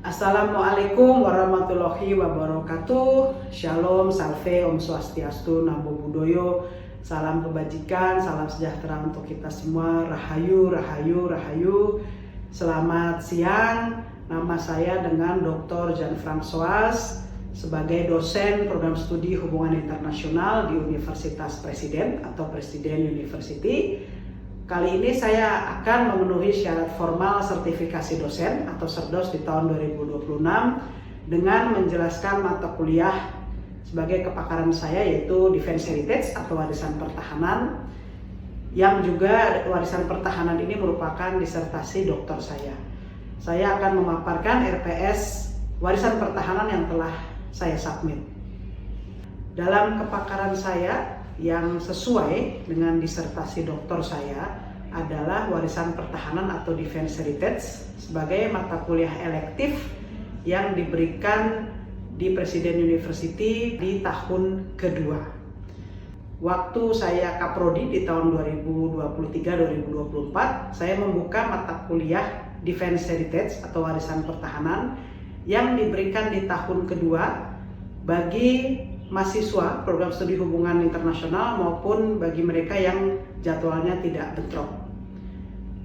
Assalamualaikum warahmatullahi wabarakatuh. Shalom, salve, om swastiastu, namo buddhaya. Salam kebajikan, salam sejahtera untuk kita semua. Rahayu, rahayu, rahayu. Selamat siang. Nama saya dengan Dr. Jan Francois sebagai dosen program studi hubungan internasional di Universitas Presiden atau Presiden University. Kali ini saya akan memenuhi syarat formal sertifikasi dosen atau SERDOS di tahun 2026 dengan menjelaskan mata kuliah sebagai kepakaran saya, yaitu Defense Heritage atau warisan pertahanan, yang juga warisan pertahanan ini merupakan disertasi doktor saya. Saya akan memaparkan RPS warisan pertahanan yang telah saya submit. Dalam kepakaran saya yang sesuai dengan disertasi doktor saya adalah warisan pertahanan atau Defense Heritage sebagai mata kuliah elektif yang diberikan di Presiden University di tahun kedua. Waktu saya kaprodi di tahun 2023-2024, saya membuka mata kuliah Defense Heritage atau warisan pertahanan yang diberikan di tahun kedua bagi mahasiswa program studi hubungan internasional maupun bagi mereka yang jadwalnya tidak bentrok.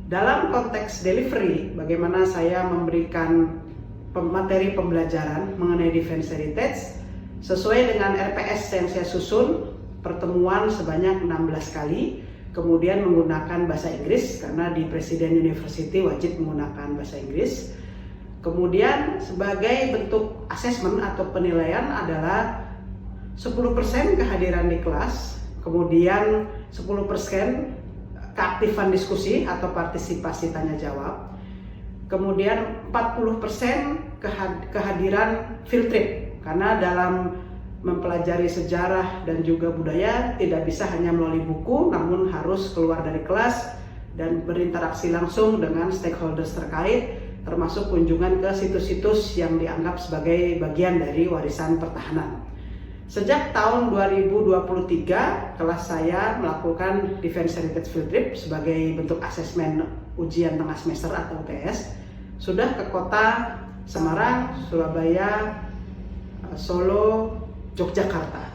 Dalam konteks delivery, bagaimana saya memberikan materi pembelajaran mengenai Defense Heritage sesuai dengan RPS yang saya susun, pertemuan sebanyak 16 kali, kemudian menggunakan bahasa Inggris karena di Presiden University wajib menggunakan bahasa Inggris. Kemudian sebagai bentuk asesmen atau penilaian adalah 10% kehadiran di kelas, kemudian 10% keaktifan diskusi atau partisipasi tanya jawab, kemudian 40% kehadiran field trip, karena dalam mempelajari sejarah dan juga budaya tidak bisa hanya melalui buku, namun harus keluar dari kelas dan berinteraksi langsung dengan stakeholders terkait, termasuk kunjungan ke situs-situs yang dianggap sebagai bagian dari warisan pertahanan. Sejak tahun 2023, kelas saya melakukan Defense Heritage Field Trip sebagai bentuk asesmen ujian tengah semester atau UTS. Sudah ke kota Semarang, Surabaya, Solo, Yogyakarta.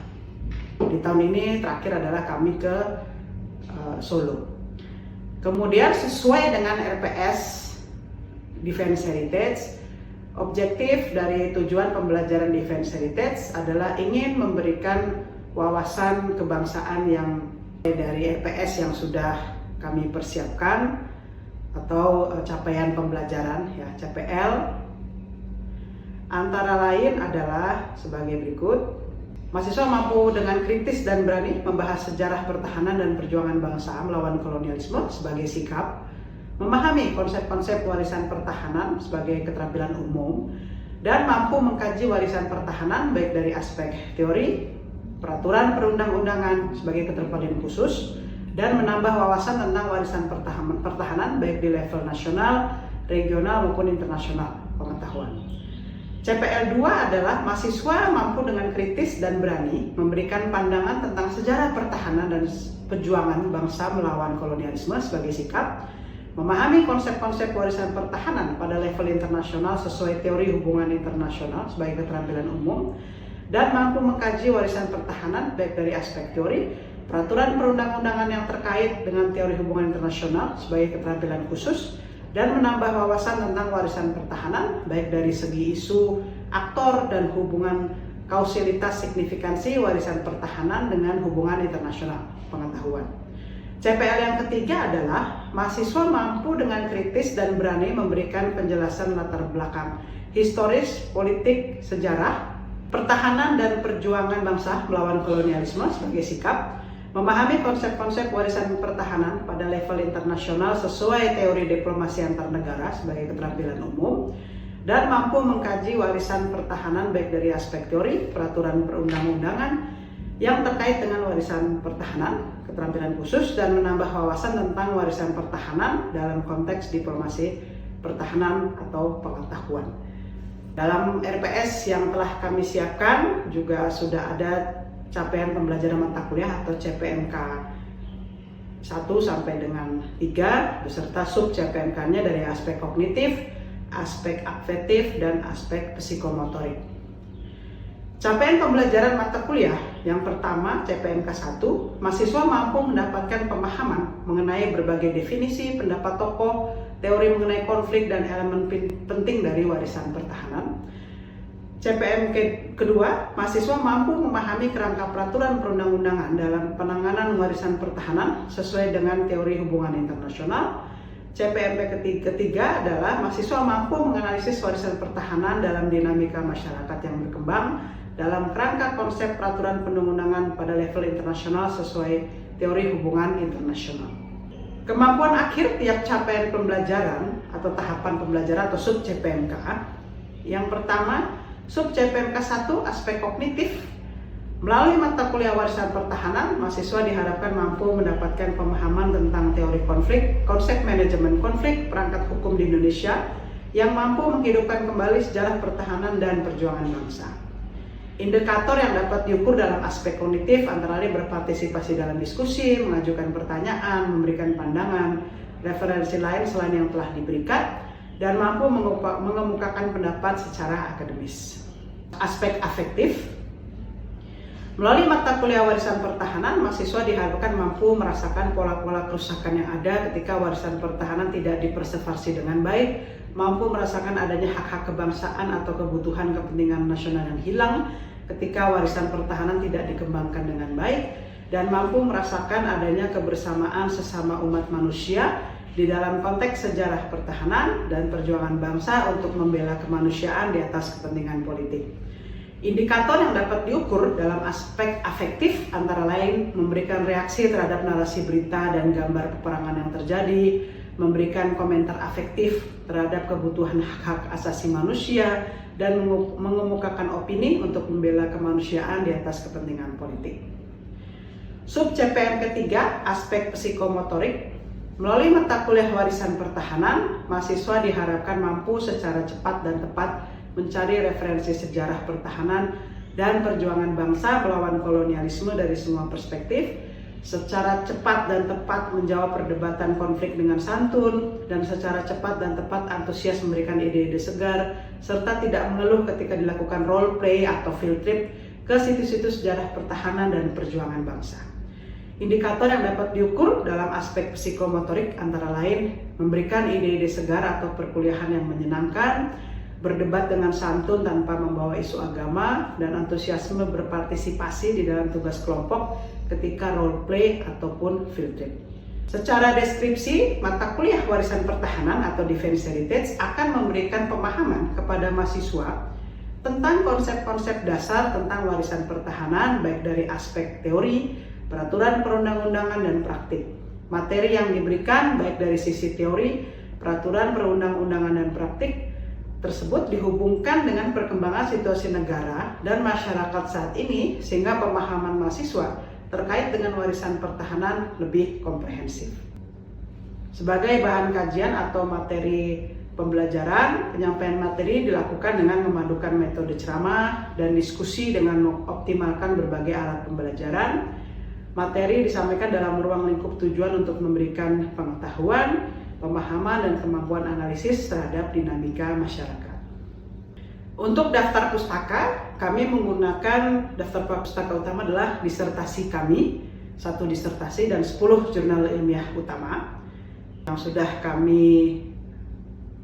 Di tahun ini terakhir adalah kami ke Solo. Kemudian sesuai dengan RPS Defense Heritage, objektif dari tujuan pembelajaran Defense Heritage adalah ingin memberikan wawasan kebangsaan yang dari RPS yang sudah kami persiapkan atau capaian pembelajaran, ya, CPL. Antara lain adalah sebagai berikut: mahasiswa mampu dengan kritis dan berani membahas sejarah pertahanan dan perjuangan bangsa melawan kolonialisme sebagai sikap, memahami konsep-konsep warisan pertahanan sebagai keterampilan umum, dan mampu mengkaji warisan pertahanan baik dari aspek teori, peraturan perundang-undangan sebagai keterampilan khusus, dan menambah wawasan tentang warisan pertahanan baik di level nasional, regional maupun internasional pengetahuan. CPL 2 adalah mahasiswa mampu dengan kritis dan berani memberikan pandangan tentang sejarah pertahanan dan perjuangan bangsa melawan kolonialisme sebagai sikap, memahami konsep-konsep warisan pertahanan pada level internasional sesuai teori hubungan internasional sebagai keterampilan umum, dan mampu mengkaji warisan pertahanan baik dari aspek teori, peraturan perundang-undangan yang terkait dengan teori hubungan internasional sebagai keterampilan khusus, dan menambah wawasan tentang warisan pertahanan baik dari segi isu, aktor, dan hubungan kausalitas signifikansi warisan pertahanan dengan hubungan internasional pengetahuan. CPL yang ketiga adalah mahasiswa mampu dengan kritis dan berani memberikan penjelasan latar belakang historis, politik, sejarah, pertahanan dan perjuangan bangsa melawan kolonialisme sebagai sikap, memahami konsep-konsep warisan pertahanan pada level internasional sesuai teori diplomasi antar negara sebagai keterampilan umum, dan mampu mengkaji warisan pertahanan baik dari aspek teori, peraturan perundang-undangan yang terkait dengan warisan pertahanan, keterampilan khusus, dan menambah wawasan tentang warisan pertahanan dalam konteks diplomasi pertahanan atau pengetahuan. Dalam RPS yang telah kami siapkan juga sudah ada capaian pembelajaran mata kuliah atau CPMK 1 sampai dengan 3 beserta sub CPMK-nya dari aspek kognitif, aspek afektif, dan aspek psikomotorik. Capaian pembelajaran mata kuliah yang pertama, CPMK 1, mahasiswa mampu mendapatkan pemahaman mengenai berbagai definisi, pendapat tokoh, teori mengenai konflik, dan elemen penting dari warisan pertahanan. CPMK kedua, mahasiswa mampu memahami kerangka peraturan perundang-undangan dalam penanganan warisan pertahanan sesuai dengan teori hubungan internasional. CPMK ketiga adalah mahasiswa mampu menganalisis warisan pertahanan dalam dinamika masyarakat yang berkembang dalam kerangka konsep peraturan perundang-undangan pada level internasional sesuai teori hubungan internasional. Kemampuan akhir tiap capaian pembelajaran atau tahapan pembelajaran atau sub CPMK. Yang pertama, sub CPMK 1, aspek kognitif. Melalui mata kuliah warisan pertahanan, mahasiswa diharapkan mampu mendapatkan pemahaman tentang teori konflik, konsep manajemen konflik, perangkat hukum di Indonesia yang mampu menghidupkan kembali sejarah pertahanan dan perjuangan bangsa. Indikator yang dapat diukur dalam aspek kognitif antara lain berpartisipasi dalam diskusi, mengajukan pertanyaan, memberikan pandangan, referensi lain selain yang telah diberikan, dan mampu mengemukakan pendapat secara akademis. Aspek afektif. Melalui mata kuliah warisan pertahanan, mahasiswa diharapkan mampu merasakan pola-pola kerusakan yang ada ketika warisan pertahanan tidak dipreservasi dengan baik, mampu merasakan adanya hak-hak kebangsaan atau kebutuhan kepentingan nasional yang hilang ketika warisan pertahanan tidak dikembangkan dengan baik, dan mampu merasakan adanya kebersamaan sesama umat manusia di dalam konteks sejarah pertahanan dan perjuangan bangsa untuk membela kemanusiaan di atas kepentingan politik. Indikator yang dapat diukur dalam aspek afektif antara lain memberikan reaksi terhadap narasi berita dan gambar peperangan yang terjadi, memberikan komentar afektif terhadap kebutuhan hak-hak asasi manusia, dan mengemukakan opini untuk membela kemanusiaan di atas kepentingan politik. Sub CPM ketiga, aspek psikomotorik. Melalui mata kuliah warisan pertahanan, mahasiswa diharapkan mampu secara cepat dan tepat mencari referensi sejarah pertahanan dan perjuangan bangsa melawan kolonialisme dari semua perspektif, secara cepat dan tepat menjawab perdebatan konflik dengan santun, dan secara cepat dan tepat antusias memberikan ide-ide segar, serta tidak mengeluh ketika dilakukan role play atau field trip ke situs-situs sejarah pertahanan dan perjuangan bangsa. Indikator yang dapat diukur dalam aspek psikomotorik antara lain memberikan ide-ide segar atau perkuliahan yang menyenangkan, berdebat dengan santun tanpa membawa isu agama, dan antusiasme berpartisipasi di dalam tugas kelompok ketika role play ataupun field trip. Secara deskripsi, mata kuliah warisan pertahanan atau Defense Heritage akan memberikan pemahaman kepada mahasiswa tentang konsep-konsep dasar tentang warisan pertahanan baik dari aspek teori, peraturan perundang-undangan, dan praktik. Materi yang diberikan baik dari sisi teori, peraturan perundang-undangan, dan praktik tersebut dihubungkan dengan perkembangan situasi negara dan masyarakat saat ini sehingga pemahaman mahasiswa terkait dengan warisan pertahanan lebih komprehensif. Sebagai bahan kajian atau materi pembelajaran, penyampaian materi dilakukan dengan memadukan metode ceramah dan diskusi dengan mengoptimalkan berbagai alat pembelajaran. Materi disampaikan dalam ruang lingkup tujuan untuk memberikan pengetahuan, pemahaman, dan kemampuan analisis terhadap dinamika masyarakat. Untuk daftar pustaka, kami menggunakan daftar pustaka utama adalah disertasi kami, 1 disertasi dan 10 jurnal ilmiah utama yang sudah kami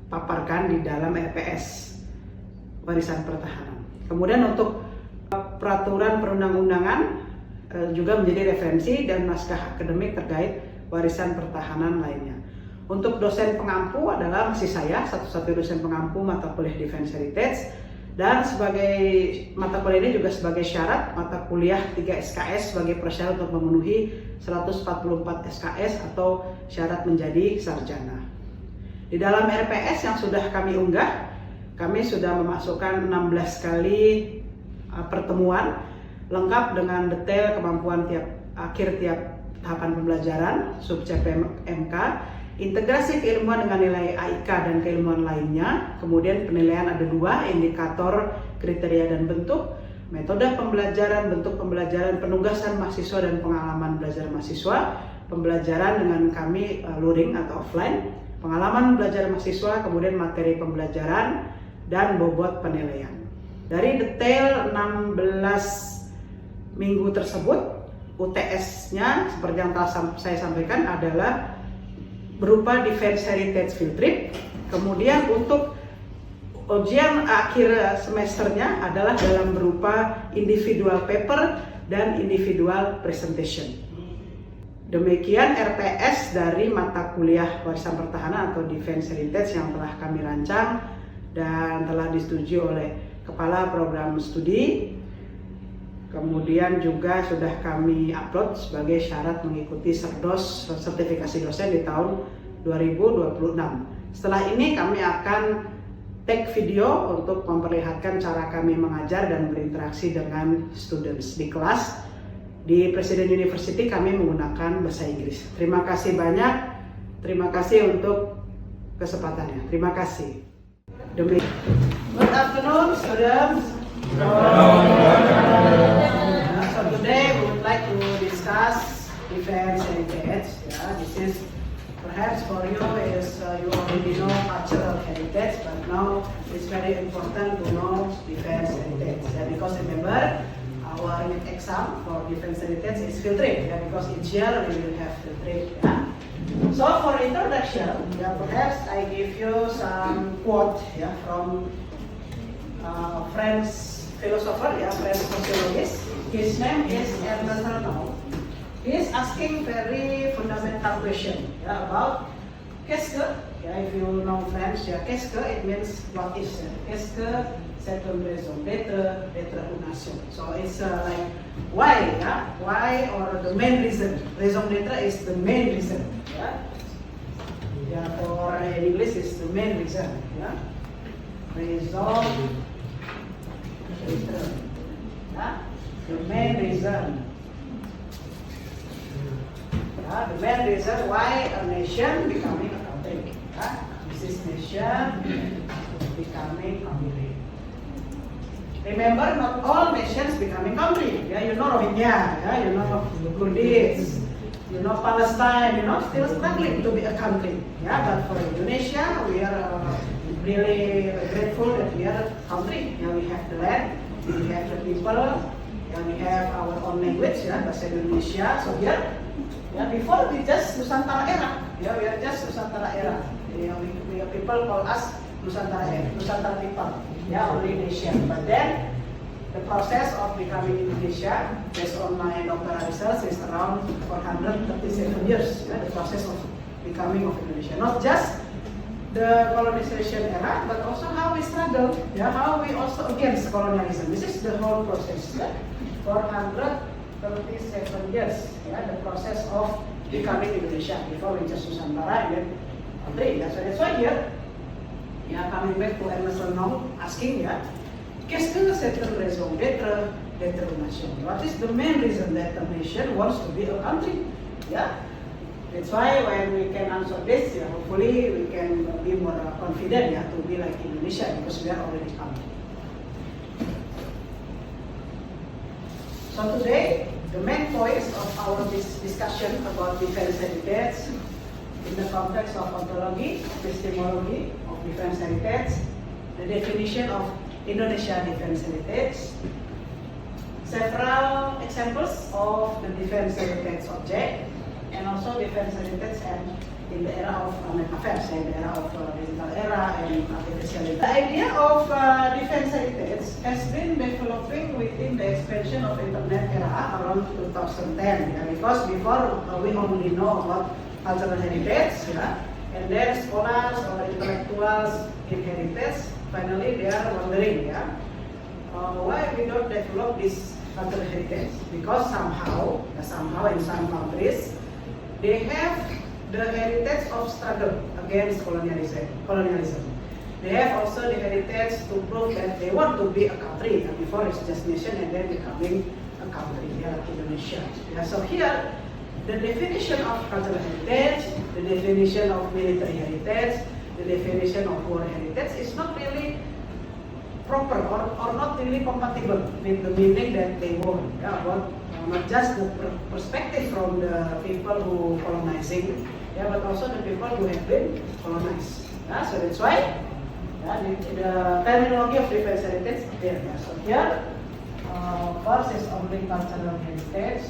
paparkan di dalam RPS warisan pertahanan. Kemudian untuk peraturan perundang-undangan juga menjadi referensi dan naskah akademik terkait warisan pertahanan lainnya. Untuk dosen pengampu adalah masih saya, satu-satunya dosen pengampu mata kuliah Defense Heritage, dan sebagai mata kuliah ini juga sebagai syarat mata kuliah 3 SKS sebagai persyarat untuk memenuhi 144 SKS atau syarat menjadi sarjana. Di dalam RPS yang sudah kami unggah, kami sudah memasukkan 16 kali pertemuan lengkap dengan detail kemampuan akhir tiap tahapan pembelajaran sub CPMK, integrasi keilmuan dengan nilai AIK dan keilmuan lainnya, kemudian penilaian ada 2, indikator, kriteria, dan bentuk, metode pembelajaran, bentuk pembelajaran, penugasan mahasiswa dan pengalaman belajar mahasiswa, pembelajaran dengan kami luring atau offline, pengalaman belajar mahasiswa, kemudian materi pembelajaran, dan bobot penilaian. Dari detail 16 minggu tersebut, UTS-nya seperti yang telah saya sampaikan adalah berupa Defense Heritage Field Trip. Kemudian untuk ujian akhir semesternya adalah dalam berupa individual paper dan individual presentation. Demikian RPS dari mata kuliah warisan pertahanan atau Defense Heritage yang telah kami rancang dan telah disetujui oleh Kepala Program Studi. Kemudian juga sudah kami upload sebagai syarat mengikuti Serdos sertifikasi dosen di tahun 2026. Setelah ini kami akan take video untuk memperlihatkan cara kami mengajar dan berinteraksi dengan students di kelas. Di Presiden University kami menggunakan bahasa Inggris. Terima kasih banyak. Terima kasih untuk kesempatannya. Terima kasih. Good afternoon, students. So today we would like to discuss defense heritage. This is perhaps for you is you already know cultural heritage, but now it's very important to know defense heritage. Because remember, our exam for defense heritage is field trip, because each year we will have field trip. So for introduction, perhaps I give you some quote from French philosopher, French sociologist. His name is Ernest Renan. He is asking very fundamental question about qu'est-ce que, if you know French, qu'est-ce que it means what is. Qu'est-ce que c'est une raison d'être une nation. So it's like why, why or the main reason. Raison d'être is the main reason. For in English is the main reason. Raison d'être. The main reason. The main reason why a nation becoming a country. This is nation becoming country. Remember, not all nations becoming country. You know Rohingya, you know Kurdish, you know Palestine, still struggling to be a country. But for Indonesia, we are really grateful that we are a country. We have the land, we have the people, we have our own language, bahasa Indonesia. So here, before we just Nusantara era. We are just Nusantara era. We people call us Nusantara era, Nusantara people. Only nation. But then the process of becoming Indonesia, based on my doctoral research, is around 437 years. The process of becoming of Indonesia. Not just the colonization era, but also how we struggle. How we also against colonialism. This is the whole process. 437 years. The process of becoming Indonesia. Before we just Nusantara and then country. So that's why here. Coming back to Ernest Renan asking, qu'est-ce que c'est une raison d'être une nation? What is the main reason that a nation wants to be a country? That's why when we can answer this, hopefully we can be more confident to be like Indonesia, because we are already country. So today, the main points of our discussion about defense heritage in the context of ontology, epistemology of defense heritage, the definition of Indonesia defense heritage, several examples of the defense heritage object, and also defense heritage and in the era of affairs, in the era of digital era and artificial intelligence. The idea of defense heritage has been developing within the expansion of internet era around 2010, because before we only know about cultural heritage, and then scholars or intellectuals in heritage, finally they are wondering, why we don't develop this cultural heritage? Because somehow in some countries, they have the heritage of struggle against colonialism. They have also the heritage to prove that they want to be a country, before it's just nation and then becoming a country, like Indonesia. So here, the definition of cultural heritage, the definition of military heritage, the definition of war heritage is not really proper or not really compatible with the meaning that they want. About not just the perspective from the people who colonizing, yeah, but also the people who have been colonized. Yeah, so that's why the terminology of defense heritage there. Yeah. So here, first is only cultural heritage,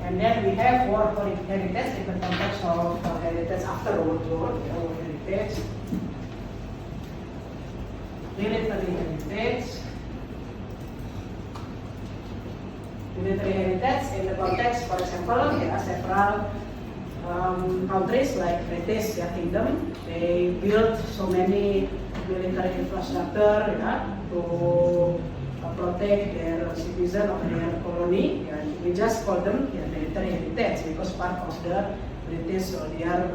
and then we have war heritage in the context of heritage after World War. War heritage, military heritage. Military heritage in the context, for example, several countries like British Kingdom, they built so many military infrastructure to protect their citizen of their colony. And we just call them military heritage because part of the British or their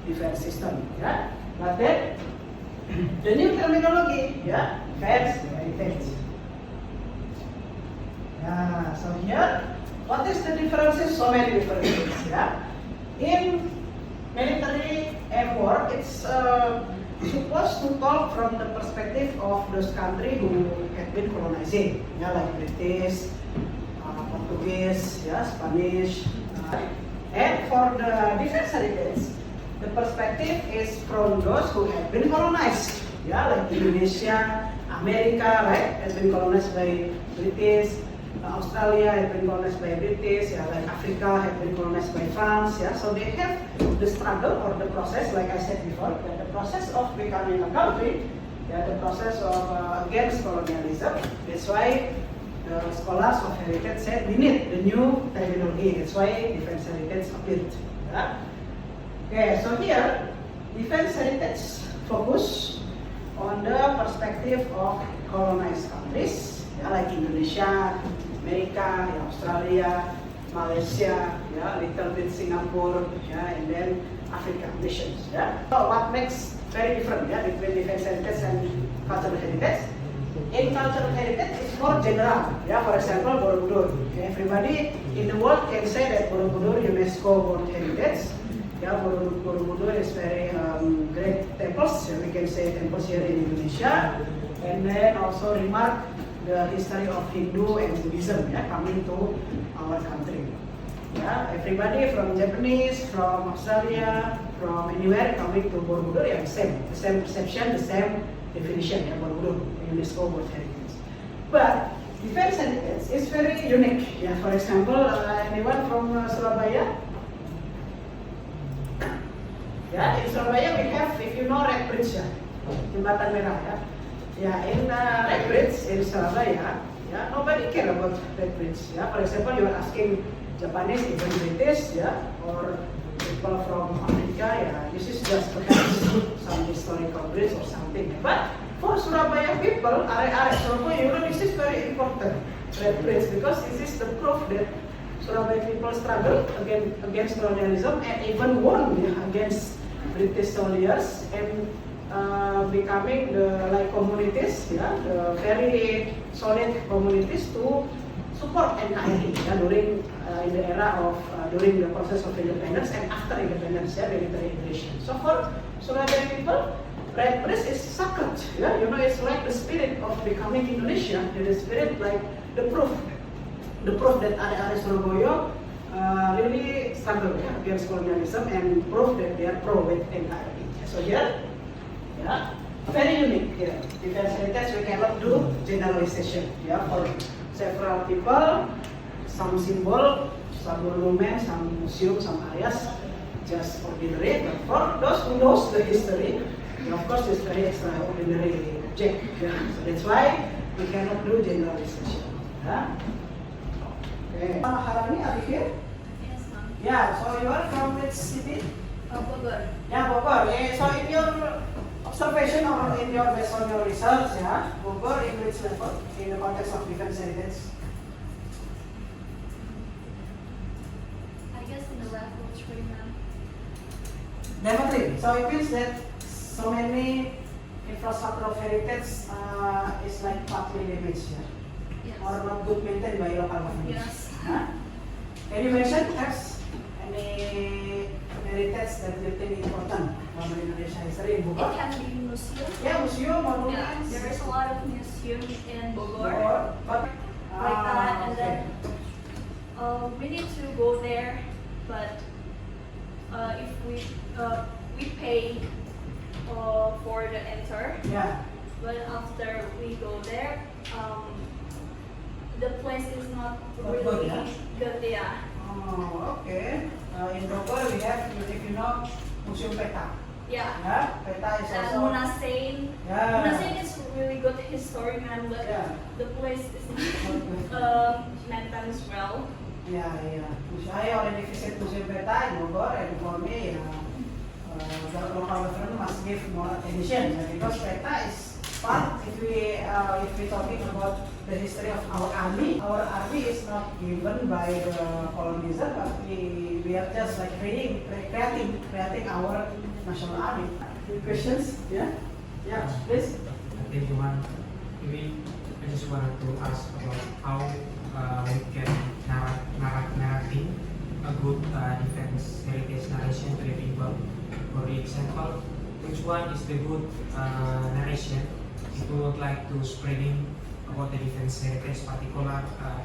defense system. But then the new terminology, defense heritage. So here, what is the differences? So many differences. In military and war, it's supposed to talk from the perspective of those countries who have been colonizing, like British, Portuguese, Spanish. And for the defense heritage, the perspective is from those who have been colonized, like Indonesia, America, right, has been colonized by British. Australia has been colonized by British, like Africa has been colonized by France, so they have the struggle or the process, like I said before, the process of becoming a country, the process of against colonialism. That's why the scholars of heritage said we need the new terminology. That's why defense heritage appeared. Okay, so here defense heritage focus on the perspective of colonized countries, like Indonesia, America, Australia, Malaysia, little bit Singapore, and then African nations. So what makes very different between defense heritage and cultural heritage? In cultural heritage, it's more general. For example, Borobudur. Everybody in the world can say that Borobudur UNESCO World Heritage. Borobudur is very great temples. We can say temples here in Indonesia, and then also remark the history of Hindu and Buddhism coming to our country. Everybody from Japanese, from Australia, from anywhere coming to Borobudur, the same perception, the same definition, Borobudur, UNESCO World Heritage. But defense heritage is very unique. For example, anyone from Surabaya? In Surabaya we have, if you know, Red Bridge, Jembatan Merah. In Red Bridge in Surabaya, nobody care about Red Bridge. For example, you are asking Japanese, even British, or people from America, this is just perhaps some historical bridge or something. But for Surabaya people, area Surabaya, this is very important, Red Bridge, because this is the proof that Surabaya people struggled against colonialism and even won against British soldiers and becoming the communities, the very solid communities to support NKRI during in the era of during the process of independence and after independence, military aggression. So for Surabaya people, Red Bridge is sacred. It's like the spirit of becoming Indonesia. The spirit, like the proof that area Surabaya really struggle against colonialism and proof that they are pro with NKRI. So here. Very unique here. Defense heritage, we cannot do generalization. For several people, some symbol, some monument, some museum, some areas, just ordinary. But for those who knows the history, of course, it's very extraordinary object. So that's why we cannot do generalization. Okay. Maharani, are you here? Yes, ma'am. So you are from which city? Bogor. Bogor. So in your observation or in your based on your research, Bogor in which level in the context of defense heritage? I guess in the level 3, ma'am. Level 3. So it means that so many infrastructure of heritage is like partly damaged Yes. or not good maintained by local government. Yes. Can you mention perhaps any heritage that you think important from Indonesia history in It Bogor? can be museum. Museum, Yeah, monuments. there is a lot of museums in Bogor. But Like that, and then we need to go there, but we pay for the enter, Yeah. but after we go there, the place is not really good, yeah? good. Yeah. Oh, okay. In Bogor we have, if you know, Museum Peta. Yeah. Yeah, Peta is And also. Munasain. Yeah. Munasain is really good historian, but Yeah. the place is maintained well. Yeah, yeah. I already visit Museum Peta in Bogor, and for me, the local government must give more attention because Peta is part. If we talking about the history of our army is not given by the colonizer, but we are just like creating our national army. Any questions? Yeah, yeah, please. I think I just wanted to ask about how we can narrating a good defense heritage narration to the people. For example, which one is the good narration if we would like to spreading about the defense heritage, particular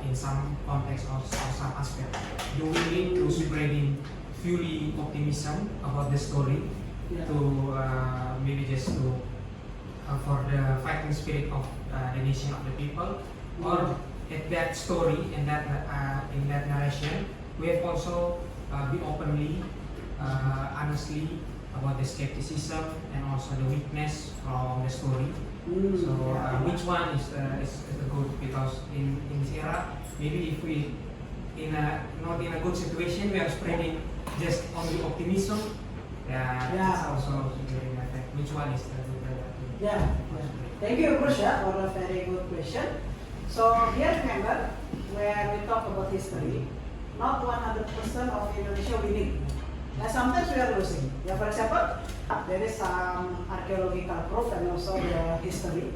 in some context or some aspect? Do we need to spreading fully optimism about the story Yeah. to maybe just to for the fighting spirit of the nation of the people, or at that story in that narration we have also be openly honestly about the skepticism and also the weakness from the story. So which one is the good? Because in this era, maybe if we not in a good situation, we are spreading just only optimism. Yeah, Yeah. it's also very effect. Which one is the good? Yeah. Thank you, Prusha, for a very good question. So here remember, when we talk about history, not 100% of Indonesia winning. Sometimes we are losing. Yeah, for example, there is some archaeological proof and also the history.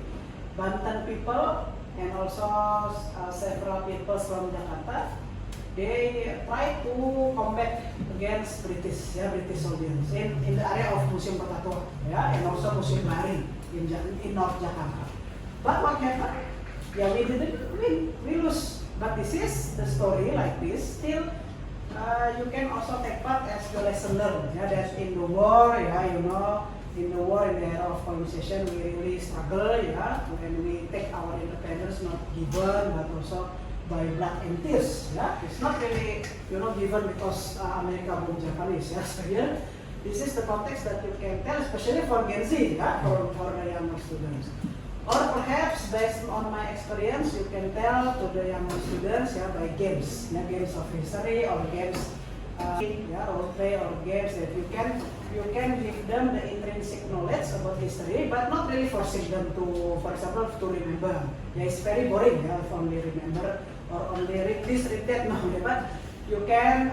Banten people and also several people from Jakarta, they try to combat against British soldiers in the area of Museum Pertatua, and also Museum Bari in North Jakarta. But what happened? Yeah, we didn't win, we lose. But this is the story like this. Still, you can also take part as the lesson learned. That in the war, in the war, in the era of colonization, we really struggle. When we take our independence, not given, but also by blood and tears. It's not really, given because America bombed Japanese. So here, this is the context that you can tell, especially for Gen Z, for the younger students. Or perhaps based on my experience, you can tell to the younger students by games, games of history or games, role play or games that you can give them the intrinsic knowledge about history, but not really forcing them to, for example, to remember. It's very boring if only remember or only read this, read that. No, but you can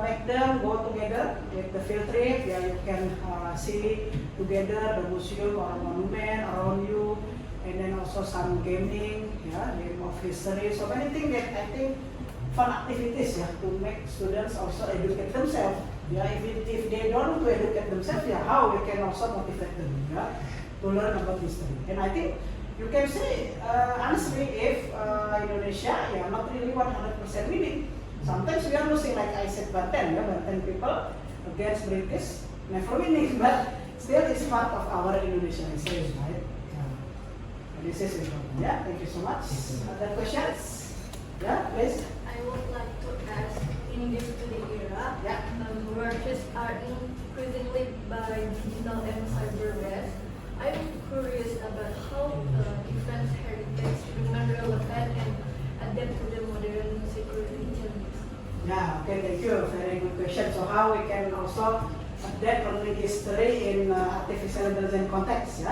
make them go together with the field trip. You can see together the museum or monument around you. And then also some gaming, game of history. So many things that I think fun activities to make students also educate themselves. If they don't want to educate themselves, how we can also motivate them to learn about history. And I think you can say honestly, if Indonesia not really 100% winning. Sometimes we are losing, like I said, Banten people against British, never winning, but still it's part of our Indonesian history, right? This is important. Thank you so much. Other questions? Please. I would like to ask, in this today era, warfares are increasingly by digital and cyber threats. I'm curious about how defense heritage remain relevant and adapt to the modern security challenges. Okay, thank you. Very good question. So how we can also adapt on history in artificial intelligence context,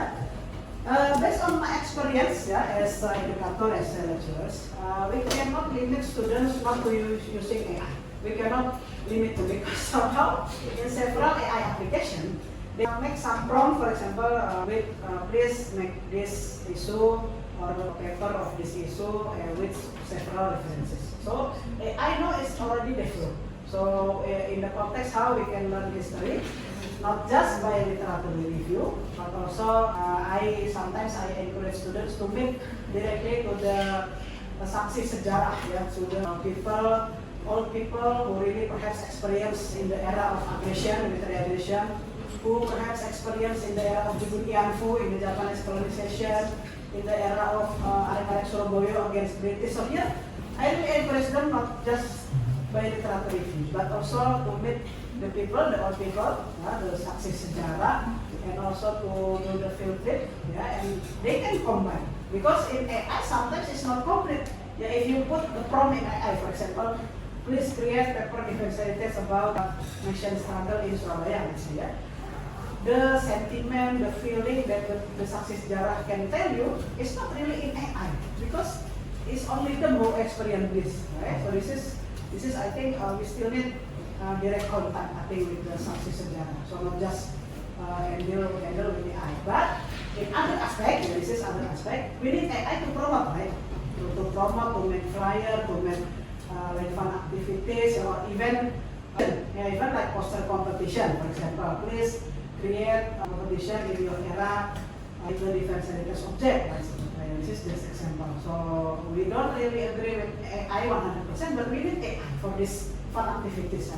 based on my experience, as educator, as lecturers, we cannot limit students not to using AI. We cannot limit them because somehow in several AI applications, they make some prompt, for example, please make this issue or the paper of this issue with several references. So I know it's already developed. So in the context how we can learn history, not just by literature review, but also I sometimes encourage students to meet directly to the saksi sejarah, to the people old people who really perhaps experience in the era of aggression, military aggression, who perhaps experience in the era of Jibun Ianfu in the Japanese colonization, in the era of Arek-Arek Surabaya against British. So yeah, I really encourage them not just by literature review, but also to meet the people, the old people, the saksi sejarah, and also to do the field trip, and they can combine. Because in AI sometimes it's not complete. Yeah, if you put the prompt in AI, for example, please create paper defense heritage about nation struggle in Surabaya, let's say, the sentiment, the feeling that the saksi sejarah can tell you is not really in AI because it's only the more experienced this, right? So this is I think we still need direct contact, I think, with the saksi sejarah. So not just handle with AI, but in other aspect, this is other aspect, we need AI to promote, right? To promote, to make flyer, to make relevant activities, or even like poster competition, for example. Please create a competition in your era with the defense heritage object. This is just example. So we don't really agree with AI 100%, but we need AI for this fun activities.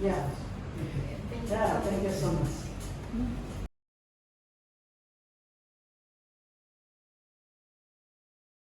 Yeah. Thank you. Yeah, thank you so much.